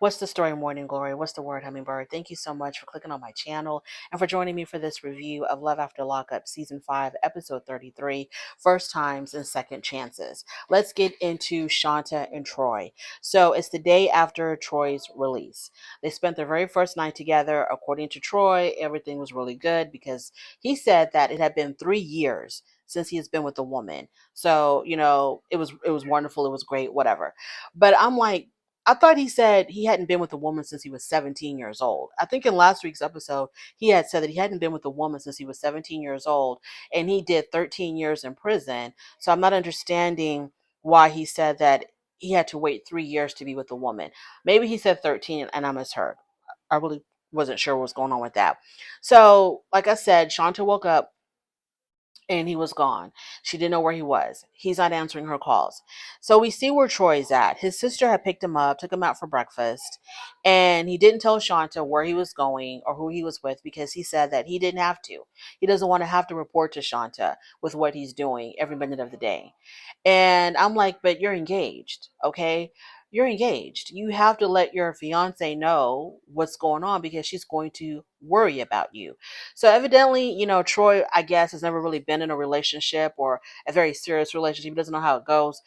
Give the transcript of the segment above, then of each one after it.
What's the story, Morning Glory? What's the word, Hummingbird? Thank you so much for clicking on my channel and for joining me for this review of Love After Lockup Season 5, Episode 33, First Times and Second Chances. Let's get into Shanta and Troy. So it's the day after Troy's release. They spent their very first night together. According to Troy, everything was really good because he said that it had been 3 years since he has been with a woman. So, it was wonderful, it was great, whatever. But I'm like, I thought he said he hadn't been with a woman since he was 17 years old. I think in last week's episode, he had said that he hadn't been with a woman since he was 17 years old, and he did 13 years in prison. So I'm not understanding why he said that he had to wait 3 years to be with a woman. Maybe he said 13 and I misheard. I really wasn't sure what was going on with that. So, like I said, Shanta woke up and he was gone. She didn't know where he was. He's not answering her calls. So we see where Troy's at. His sister had picked him up, took him out for breakfast, and he didn't tell Shanta where he was going or who he was with because he said that he didn't have to. He doesn't want to have to report to Shanta with what he's doing every minute of the day. And I'm like, but you're engaged, okay? You're engaged. You have to let your fiance know what's going on because she's going to worry about you. So evidently, Troy, I guess, has never really been in a relationship or a very serious relationship. He doesn't know how it goes.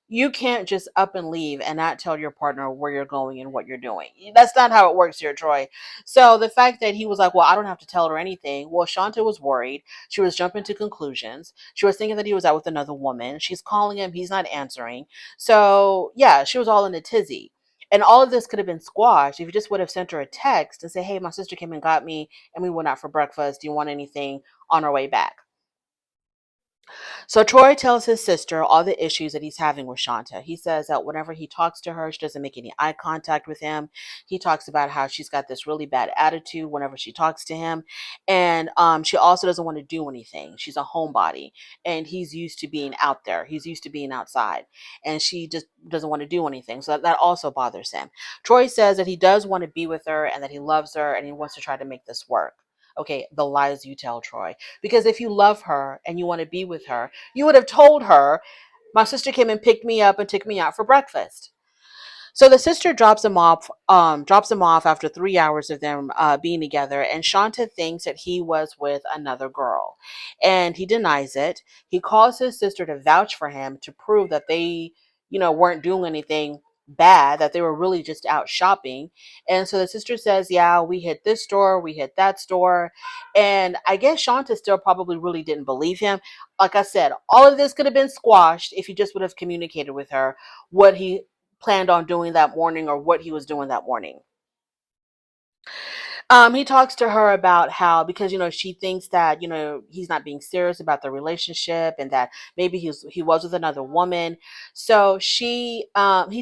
You can't just up and leave and not tell your partner where you're going and what you're doing. That's not how it works here, Troy. So the fact that he was like, well, I don't have to tell her anything. Well, Shanta was worried. She was jumping to conclusions. She was thinking that he was out with another woman. She's calling him. He's not answering. So yeah, she was all in a tizzy. And all of this could have been squashed if you just would have sent her a text and say, hey, my sister came and got me and we went out for breakfast. Do you want anything on our way back? So Troy tells his sister all the issues that he's having with Shanta. He says that whenever he talks to her, she doesn't make any eye contact with him. He talks about how she's got this really bad attitude whenever she talks to him. And she also doesn't want to do anything. She's a homebody. And he's used to being out there. He's used to being outside. And she just doesn't want to do anything. So that also bothers him. Troy says that he does want to be with her and that he loves her and he wants to try to make this work. Okay, the lies you tell, Troy. Because if you love her and you want to be with her, you would have told her, my sister came and picked me up and took me out for breakfast. So the sister drops him off after 3 hours of them being together, and Shanta thinks that he was with another girl, and he denies it. He calls his sister to vouch for him to prove that they, weren't doing anything bad, that they were really just out shopping. And so the sister says, yeah, we hit this store, we hit that store. And I guess Shanta still probably really didn't believe him. Like I said, all of this could have been squashed if he just would have communicated with her what he planned on doing that morning or what he was doing that morning. He talks to her about how, because she thinks that he's not being serious about the relationship and that maybe he was with another woman. So he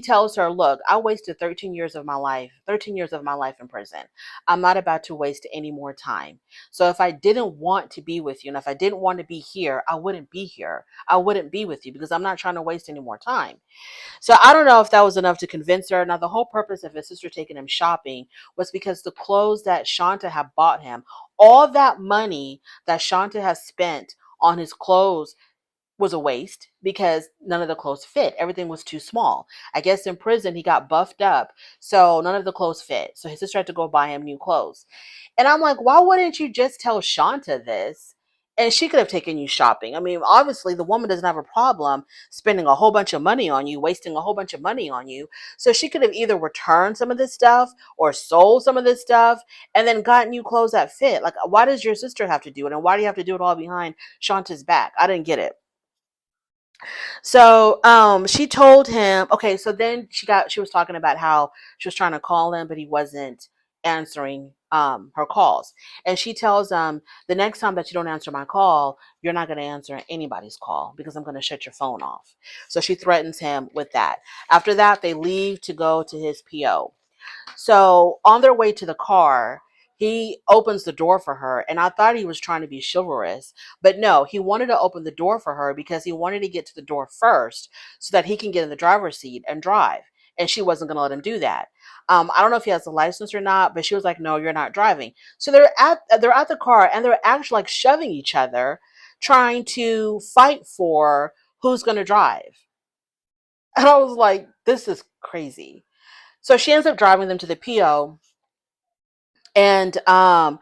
tells her, look, I wasted 13 years of my life in prison. I'm not about to waste any more time. So if I didn't want to be with you and if I didn't want to be here, I wouldn't be here. I wouldn't be with you because I'm not trying to waste any more time. So I don't know if that was enough to convince her. Now, the whole purpose of his sister taking him shopping was because the clothes that Shanta had bought him, all that money that Shanta has spent on his clothes was a waste because none of the clothes fit. Everything was too small. I guess in prison he got buffed up, so none of the clothes fit. So his sister had to go buy him new clothes. And I'm like, why wouldn't you just tell Shanta this? And she could have taken you shopping. I mean, obviously the woman doesn't have a problem spending a whole bunch of money on you, wasting a whole bunch of money on you. So she could have either returned some of this stuff or sold some of this stuff and then gotten you clothes that fit. Like, why does your sister have to do it? And why do you have to do it all behind Shanta's back? I didn't get it. So she told him, okay, so then she was talking about how she was trying to call him, but he wasn't answering her calls. And she tells him, the next time that you don't answer my call, you're not going to answer anybody's call because I'm going to shut your phone off. So she threatens him with that. After that, they leave to go to his PO. So on their way to the car, he opens the door for her. And I thought he was trying to be chivalrous, but no, he wanted to open the door for her because he wanted to get to the door first so that he can get in the driver's seat and drive. And she wasn't going to let him do that. I don't know if he has a license or not, but she was like, no, you're not driving. So they're at the car and they're actually like shoving each other, trying to fight for who's going to drive. And I was like, this is crazy. So she ends up driving them to the PO, and blah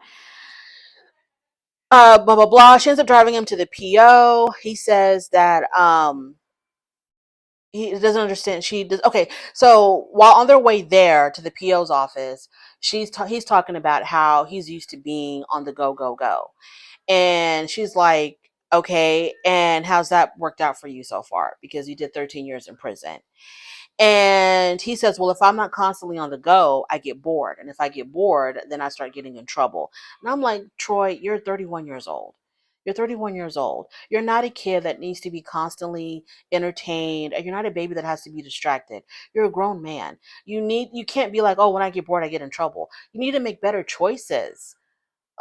blah blah. She ends up driving him to the PO. He says that he doesn't understand. She does. Okay, so while on their way there to the PO's office, he's talking about how he's used to being on the go go go, and she's like, okay, and how's that worked out for you so far? Because you did 13 years in prison. And he says, well, if I'm not constantly on the go, I get bored. And if I get bored, then I start getting in trouble. And I'm like, Troy, you're 31 years old. You're 31 years old. You're not a kid that needs to be constantly entertained. You're not a baby that has to be distracted. You're a grown man. You can't be like, oh, when I get bored, I get in trouble. You need to make better choices.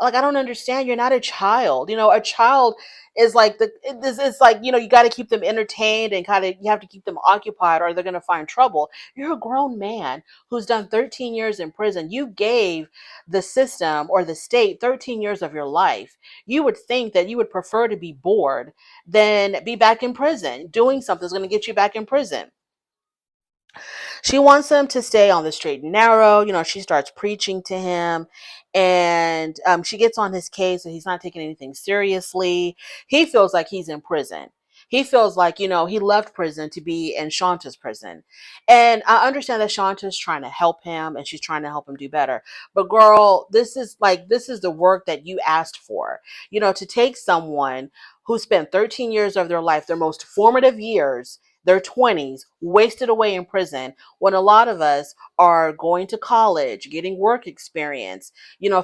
Like, I don't understand. You're not a child. A child is like this is like, you got to keep them entertained and kind of you have to keep them occupied or they're going to find trouble. You're a grown man who's done 13 years in prison. You gave the system or the state 13 years of your life. You would think that you would prefer to be bored than be back in prison. Doing something is going to get you back in prison. She wants him to stay on the straight and narrow. She starts preaching to him, and she gets on his case and he's not taking anything seriously. He feels like he's in prison. He feels like, he left prison to be in Shanta's prison. And I understand that Shanta's trying to help him and she's trying to help him do better. But girl, this is the work that you asked for. To take someone who spent 13 years of their life, their most formative years, their 20s, wasted away in prison, when a lot of us are going to college, getting work experience,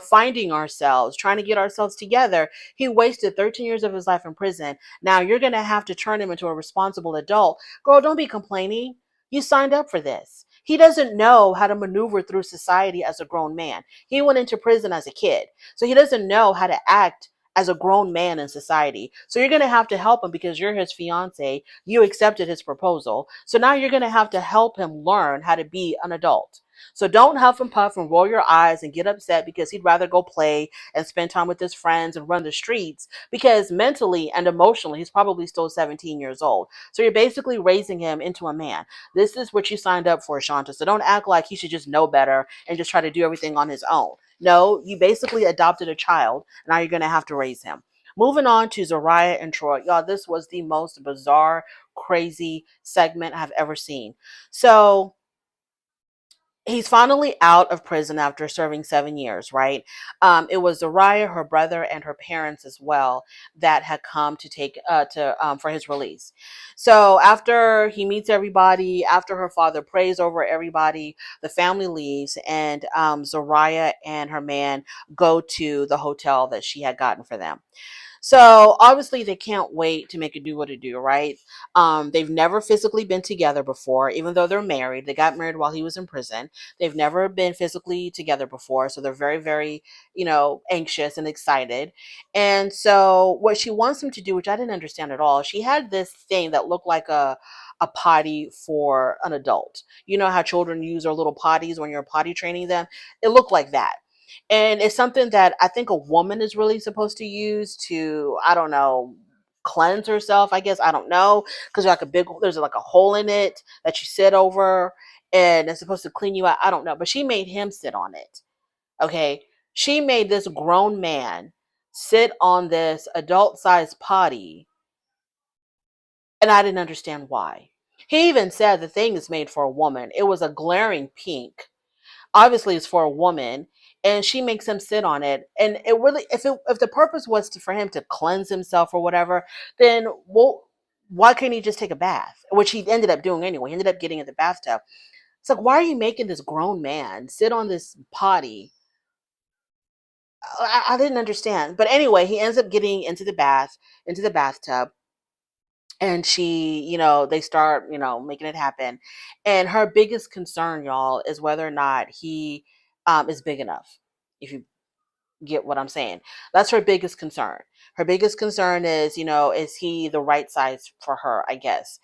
finding ourselves, trying to get ourselves together. He wasted 13 years of his life in prison. Now you're going to have to turn him into a responsible adult. Girl, don't be complaining. You signed up for this. He doesn't know how to maneuver through society as a grown man. He went into prison as a kid. So he doesn't know how to act as a grown man in society. So you're going to have to help him because you're his fiance. You accepted his proposal. So now you're going to have to help him learn how to be an adult. So don't huff and puff and roll your eyes and get upset because he'd rather go play and spend time with his friends and run the streets, because mentally and emotionally, he's probably still 17 years old. So you're basically raising him into a man. This is what you signed up for, Shanta. So don't act like he should just know better and just try to do everything on his own. No, you basically adopted a child. Now you're going to have to raise him. Moving on to Shanta and Troy. Y'all, this was the most bizarre, crazy segment I've ever seen. So he's finally out of prison after serving 7 years, right? It was Shanta, her brother, and her parents as well that had come to take for his release. So after he meets everybody, after her father prays over everybody, the family leaves, and Shanta and her man go to the hotel that she had gotten for them. So obviously they can't wait to make a do what it do, right? They've never physically been together before, even though they're married. They got married while he was in prison. They've never been physically together before, so they're very, very, anxious and excited. And so what she wants him to do, which I didn't understand at all, she had this thing that looked like a potty for an adult. You know how children use their little potties when you're potty training them? It looked like that. And it's something that I think a woman is really supposed to use to, I don't know, cleanse herself, I guess. I don't know. Because there's like a hole in it that you sit over and it's supposed to clean you out. I don't know. But she made him sit on it. Okay. She made this grown man sit on this adult sized potty. And I didn't understand why. He even said the thing is made for a woman. It was a glaring pink. Obviously it's for a woman, and she makes him sit on it. And it really, if the purpose was for him to cleanse himself or whatever, then why couldn't he just take a bath, which he ended up doing anyway? He ended up getting in the bathtub. It's like, why are you making this grown man sit on this potty? I didn't understand. But anyway, he ends up getting into the bathtub, and they start, making it happen. And her biggest concern, y'all, is whether or not he is big enough. If you get what I'm saying. That's her biggest concern. Her biggest concern is he the right size for her, I guess.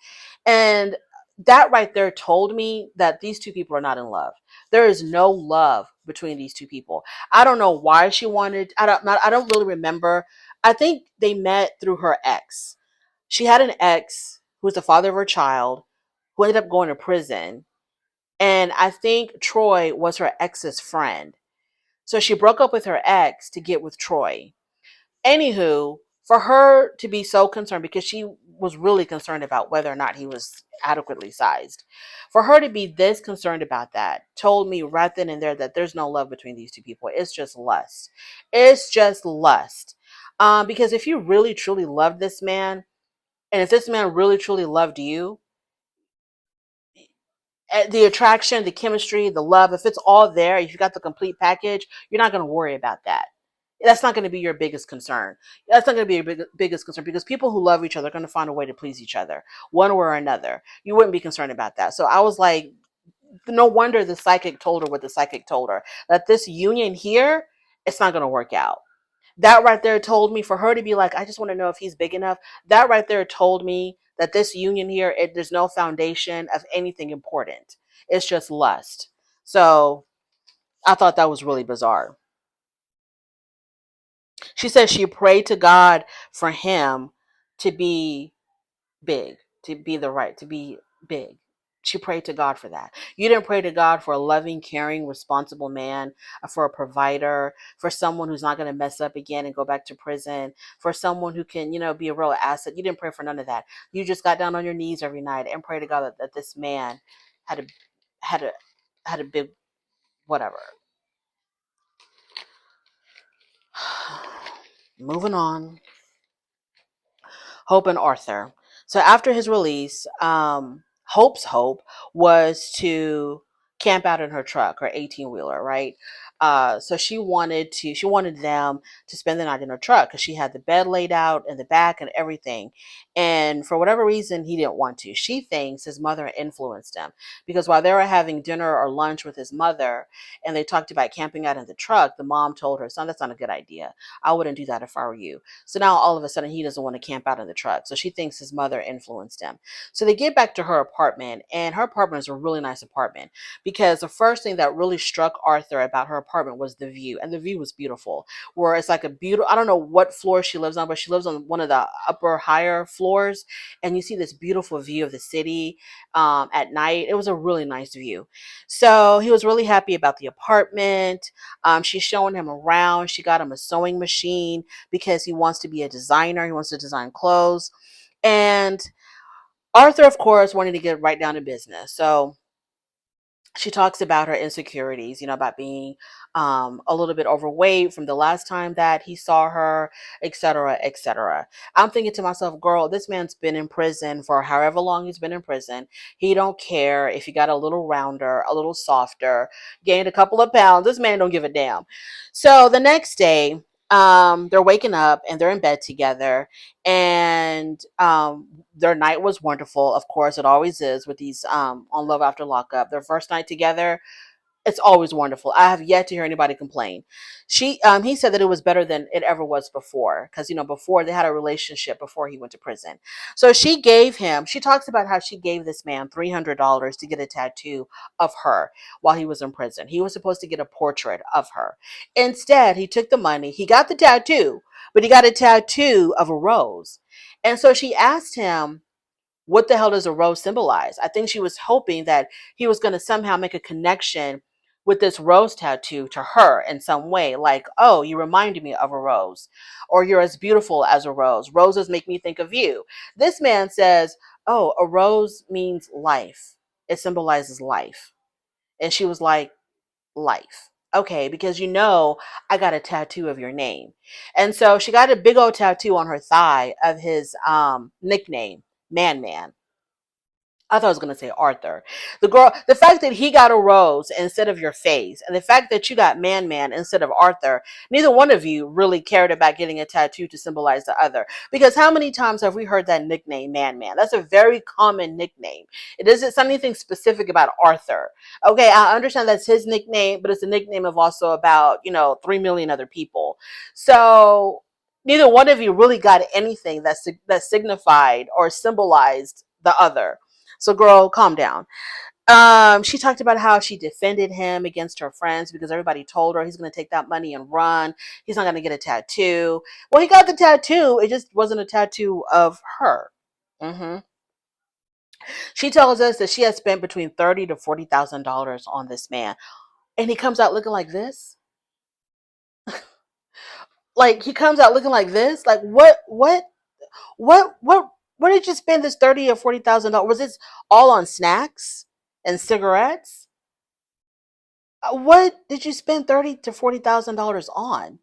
And that right there told me that these two people are not in love. There is no love between these two people. I don't know why she wanted, I don't really remember. I think they met through her ex. She had an ex who was the father of her child, who ended up going to prison. And I think Troy was her ex's friend. So she broke up with her ex to get with Troy. Anywho, for her to be so concerned, because she was really concerned about whether or not he was adequately sized, for her to be this concerned about that told me right then and there that there's no love between these two people. It's just lust. It's just lust. Because if you really truly loved this man, and if this man really truly loved you, the attraction, the chemistry, the love, if it's all there, if you got the complete package, you're not going to worry about that. That's not going to be your biggest concern. That's not going to be your biggest concern, because people who love each other are going to find a way to please each other one way or another. You wouldn't be concerned about that. So I was like, no wonder the psychic told her what the psychic told her, that this union here, it's not going to work out. That right there told me, for her to be like, I just want to know if he's big enough. That right there told me that this union here, there's no foundation of anything important. It's just lust. So I thought that was really bizarre. She says she prayed to God for him to be big, to be big. She prayed to God for that. You didn't pray to God for a loving, caring, responsible man, for a provider, for someone who's not going to mess up again and go back to prison, for someone who can, be a real asset. You didn't pray for none of that. You just got down on your knees every night and prayed to God that this man had a had a had a big whatever. Moving on. Hope and Arthur. So after his release, Hope's hope was to camp out in her truck, her 18-wheeler, right? So she wanted them to spend the night in her truck because she had the bed laid out in the back and everything. And for whatever reason, he didn't want to. She thinks his mother influenced him, because while they were having dinner or lunch with his mother and they talked about camping out in the truck, the mom told her, son, that's not a good idea. I wouldn't do that if I were you. So now all of a sudden he doesn't want to camp out in the truck. So she thinks his mother influenced him. So they get back to her apartment, and her apartment is a really nice apartment, because the first thing that really struck Arthur about her apartment was the view. And the view was beautiful, where it's like a beautiful, I don't know what floor she lives on, but she lives on one of the upper higher floors. And you see this beautiful view of the city at night. It was a really nice view. So he was really happy about the apartment. She's showing him around. She got him a sewing machine because he wants to be a designer. He wants to design clothes. And Arthur, of course, wanted to get right down to business. So she talks about her insecurities, about being a little bit overweight from the last time that he saw her, etc., etc. I'm thinking to myself, girl, this man's been in prison for however long he's been in prison. He don't care if you got a little rounder, a little softer, gained a couple of pounds. This man don't give a damn. So the next day, they're waking up and they're in bed together, and their night was wonderful. Of course, it always is with these on Love After Lockup. Their first night together, it's always wonderful. I have yet to hear anybody complain. He said that it was better than it ever was before, because before they had a relationship before he went to prison. So she talks about how she gave this man $300 to get a tattoo of her while he was in prison. He was supposed to get a portrait of her. Instead, he took the money, he got the tattoo, but he got a tattoo of a rose. And so she asked him, what the hell does a rose symbolize? I think she was hoping that he was going to somehow make a connection with this rose tattoo to her in some way. Like, oh, you reminded me of a rose, or you're as beautiful as a rose. Roses make me think of you. This man says, oh, a rose means life. It symbolizes life. And she was like, life. Okay, because I got a tattoo of your name. And so she got a big old tattoo on her thigh of his nickname, Man Man. I thought I was going to say Arthur. The fact that he got a rose instead of your face, and the fact that you got Man Man instead of Arthur, neither one of you really cared about getting a tattoo to symbolize the other. Because how many times have we heard that nickname, Man Man? That's a very common nickname. It isn't anything specific about Arthur. Okay, I understand that's his nickname, but it's a nickname of also about, 3 million other people. So neither one of you really got anything that signified or symbolized the other. So girl, calm down. She talked about how she defended him against her friends because everybody told her he's going to take that money and run. He's not going to get a tattoo. Well, he got the tattoo. It just wasn't a tattoo of her. hmm She tells us that she has spent between $30,000 to $40,000 on this man, and he comes out looking like this. Like he comes out looking like this. Like what did you spend this $30,000 or $40,000? Was this all on snacks and cigarettes? What did you spend $30,000 to $40,000 on?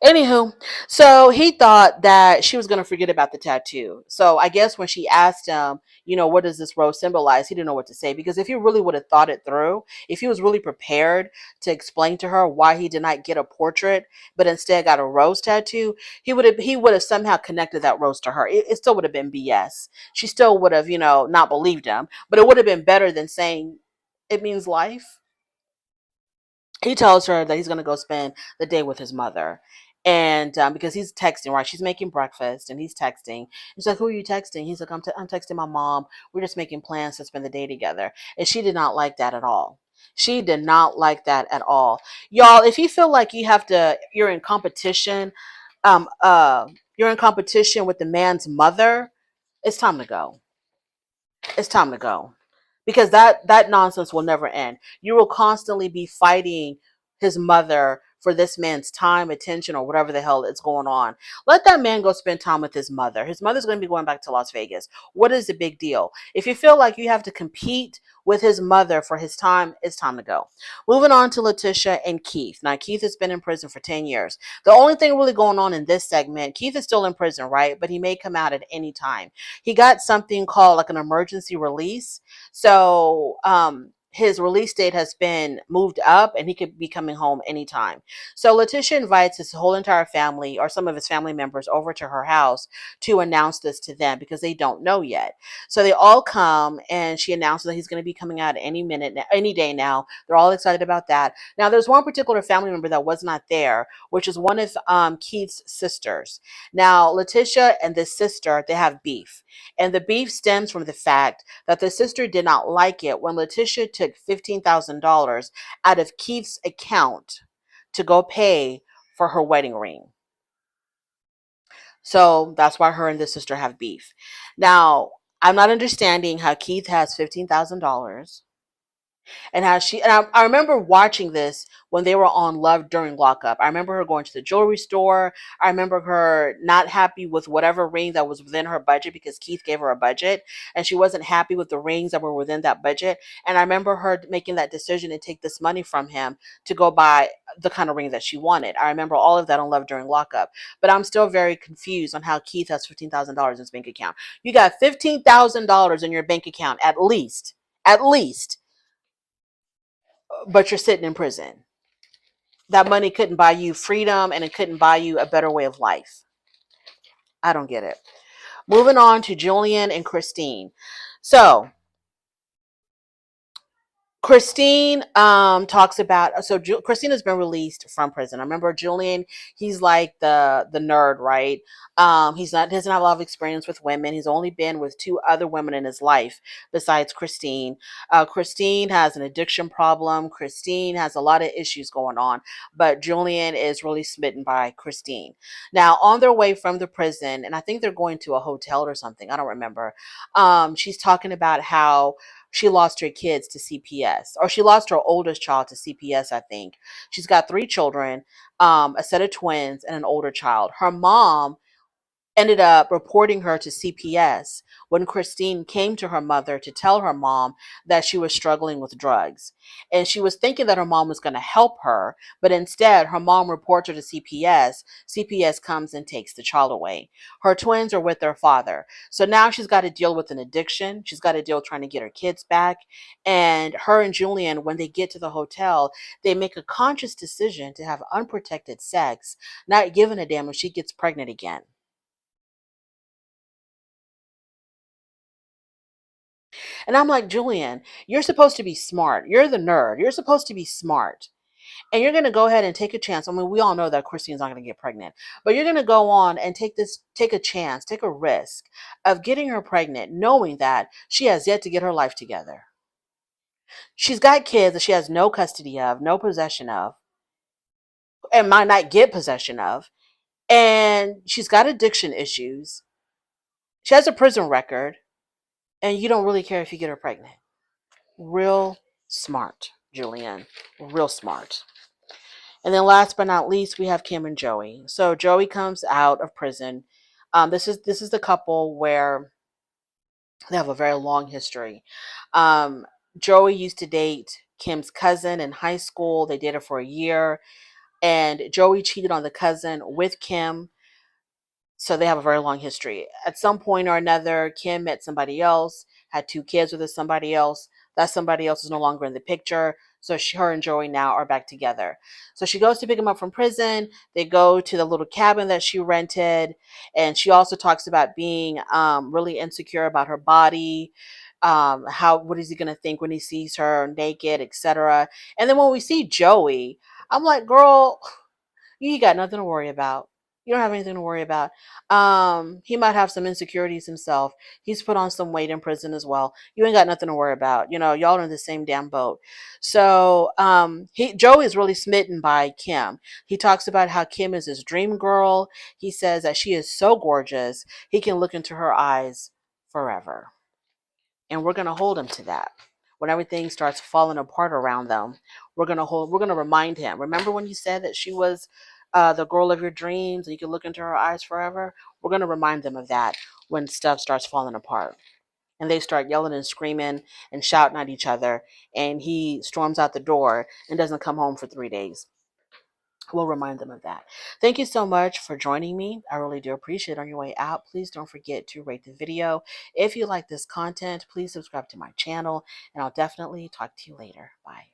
Anywho, so he thought that she was going to forget about the tattoo. So I guess when she asked him, what does this rose symbolize? He didn't know what to say, because if he really would have thought it through, if he was really prepared to explain to her why he did not get a portrait, but instead got a rose tattoo, he would have somehow connected that rose to her. It still would have been BS. She still would have, not believed him, but it would have been better than saying it means life. He tells her that he's going to go spend the day with his mother. And because he's texting, right? She's making breakfast and he's texting. He's like, "Who are you texting?" He's like, I'm texting my mom. We're just making plans to spend the day together. And she did not like that at all. She did not like that at all. Y'all, if you feel like you're in competition, um, uh, you're in competition with the man's mother, it's time to go. It's time to go, because that nonsense will never end. You will constantly be fighting his mother for this man's time, attention, or whatever the hell is going on. Let that man go spend time with his mother. His mother's going to be going back to Las Vegas. What is the big deal? If you feel like you have to compete with his mother for his time, it's time to go. Moving on to Leticia and Keith. Now, Keith has been in prison for 10 years. The only thing really going on in this segment, Keith is still in prison, right? But he may come out at any time. He got something called like an emergency release. So his release date has been moved up and he could be coming home anytime. So Leticia invites his whole entire family, or some of his family members, over to her house to announce this to them, because they don't know yet. So they all come, and she announces that he's going to be coming out any minute, any day now. They're all excited about that. Now, there's one particular family member that was not there, which is one of Keith's sisters. Now, Leticia and this sister, they have beef. And the beef stems from the fact that the sister did not like it when Leticia took $15,000 out of Keith's account to go pay for her wedding ring. So that's why her and the sister have beef. Now, I'm not understanding how Keith has $15,000, and how I remember watching this when they were on Love During Lockup. I remember her going to the jewelry store. I remember her not happy with whatever ring that was within her budget, because Keith gave her a budget and she wasn't happy with the rings that were within that budget. And I remember her making that decision to take this money from him to go buy the kind of ring that she wanted. I remember all of that on Love During Lockup. But I'm still very confused on how Keith has $15,000 in his bank account. You got $15,000 in your bank account, at least, but you're sitting in prison. That money couldn't buy you freedom, and it couldn't buy you a better way of life. I don't get it. Moving on to Julian and Christine. So Christine talks about, Christine has been released from prison. I remember Julian, he's like the nerd, right? He's not doesn't have a lot of experience with women. He's only been with two other women in his life besides Christine. Christine has an addiction problem. Christine has a lot of issues going on, but Julian is really smitten by Christine. Now, on their way from the prison, and I think they're going to a hotel or something, I don't remember. She's talking about how she lost her kids to CPS, or she lost her oldest child to CPS, I think. She's got three children, a set of twins, and an older child. Her mom ended up reporting her to CPS when Christine came to her mother to tell her mom that she was struggling with drugs. And she was thinking that her mom was going to help her, but instead her mom reports her to CPS. CPS comes and takes the child away. Her twins are with their father. So now she's got to deal with an addiction. She's got to deal trying to get her kids back. And her and Julian, when they get to the hotel, they make a conscious decision to have unprotected sex, not giving a damn if she gets pregnant again. And I'm like, Julian, you're supposed to be smart. You're the nerd. You're supposed to be smart. And you're going to go ahead and take a chance. I mean, we all know that Christine's not going to get pregnant, but you're going to go on and take a chance, take a risk of getting her pregnant, knowing that she has yet to get her life together. She's got kids that she has no custody of, no possession of, and might not get possession of. And she's got addiction issues. She has a prison record, and you don't really care if you get her pregnant. Real smart, Julian. Real smart. And then last but not least, we have Kim and Joey. So Joey comes out of prison. This is the couple where they have a very long history. Um, Joey used to date Kim's cousin in high school. They dated for a year, and Joey cheated on the cousin with Kim. So they have a very long history. At some point or another, Kim met somebody else, had 2 kids with somebody else. That somebody else is no longer in the picture. So her and Joey now are back together. So she goes to pick him up from prison. They go to the little cabin that she rented. And she also talks about being really insecure about her body. What is he going to think when he sees her naked, etc. And then when we see Joey, I'm like, girl, you got nothing to worry about. You don't have anything to worry about. He might have some insecurities himself. He's put on some weight in prison as well. You ain't got nothing to worry about. Y'all are in the same damn boat. So, Joe is really smitten by Kim. He talks about how Kim is his dream girl. He says that she is so gorgeous, he can look into her eyes forever. And we're gonna hold him to that. When everything starts falling apart around them, we're gonna remind him. Remember when you said that she was the girl of your dreams and you can look into her eyes forever? We're gonna remind them of that when stuff starts falling apart. And they start yelling and screaming and shouting at each other, and he storms out the door and doesn't come home for 3 days. We'll remind them of that. Thank you so much for joining me. I really do appreciate it. On your way out, please don't forget to rate the video. If you like this content, please subscribe to my channel, and I'll definitely talk to you later. Bye.